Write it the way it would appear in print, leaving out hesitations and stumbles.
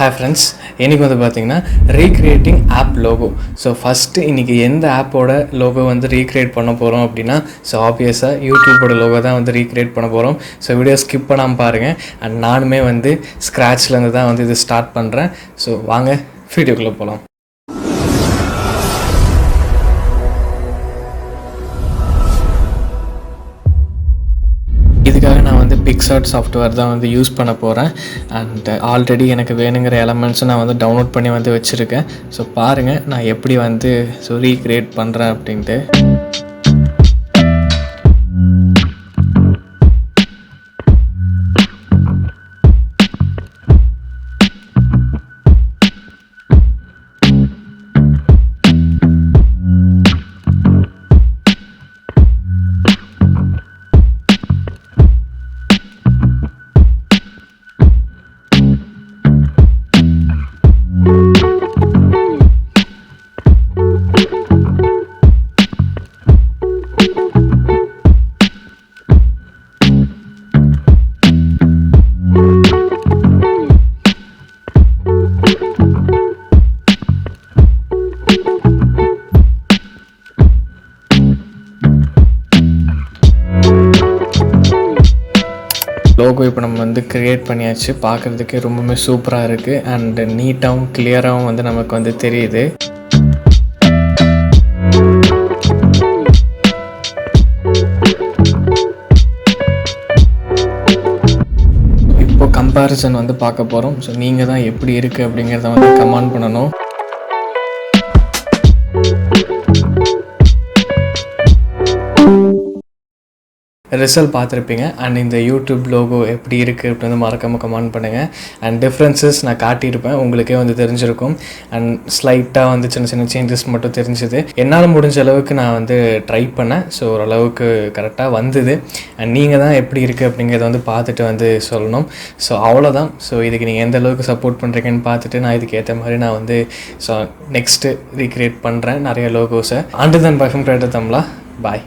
Hi friends, இன்றைக்கி வந்து பார்த்திங்கன்னா recreating app logo. So first இன்றைக்கி எந்த ஆப்போட லோகோ வந்து ரீக்ரியேட் பண்ண போகிறோம் அப்படின்னா, ஸோ ஆப்வியஸாக யூடியூபோட லோகோ தான் வந்து ரீக்ரியேட் பண்ண போகிறோம். ஸோ வீடியோ ஸ்கிப் பண்ணாமல் பாருங்கள். அண்ட் நானுமே வந்து ஸ்க்ராட்ச்லேருந்து தான் வந்து இது ஸ்டார்ட் பண்ணுறேன். ஸோ வாங்க வீடியோக்குள்ளே போகலாம். இதுக்காக நான் வந்து பிக்சார்ட் சாஃப்ட்வேர் தான் வந்து யூஸ் பண்ண போகிறேன். அண்ட் ஆல்ரெடி எனக்கு வேணுங்கிற எலமெண்ட்ஸும் நான் வந்து டவுன்லோட் பண்ணி வந்து வச்சுருக்கேன். ஸோ பாருங்கள் நான் எப்படி வந்து ரீக்ரியேட் பண்ணுறேன் அப்படின்ட்டு. லோகோ இப்போ நம்ம வந்து க்ரியேட் பண்ணியாச்சு. பார்க்குறதுக்கே ரொம்பவுமே சூப்பராக இருக்குது. அண்டு நீட்டாகவும் கிளியராகவும் வந்து நமக்கு வந்து தெரியுது. இப்போ கம்பேரிசன் வந்து பார்க்க போகிறோம். ஸோ நீங்கள் தான் எப்படி இருக்குது அப்படிங்கிறத வந்து கமெண்ட் பண்ணணும். ரிசல்ட் பார்த்துருப்பீங்க. அண்ட் இந்த யூடியூப் லோகோ எப்படி இருக்குது அப்படின்னு வந்து மறக்காமல் கமெண்ட் பண்ணுங்கள். அண்ட் டிஃப்ரென்சஸ் நான் காட்டியிருப்பேன், உங்களுக்கே வந்து தெரிஞ்சிருக்கும். அண்ட் ஸ்லைட்டாக வந்து சின்ன சின்ன சேஞ்சஸ் மட்டும் தெரிஞ்சுது. என்னால் முடிஞ்ச அளவுக்கு நான் வந்து ட்ரை பண்ணேன். ஸோ ஓரளவுக்கு கரெக்டாக வந்தது. அண்ட் நீங்கள் தான் எப்படி இருக்குது அப்படிங்கிறத வந்து பார்த்துட்டு வந்து சொல்லணும். ஸோ அவ்வளோதான். ஸோ இதுக்கு நீங்கள் எந்த அளவுக்கு சப்போர்ட் பண்ணுறீங்கன்னு பார்த்துட்டு நான் இதுக்கு ஏற்ற மாதிரி நான் வந்து ஸோ நெக்ஸ்ட்டு ரீக்ரியேட் பண்ணுறேன் நிறைய லோகோஸை. And than perfect Tamizha. Bye.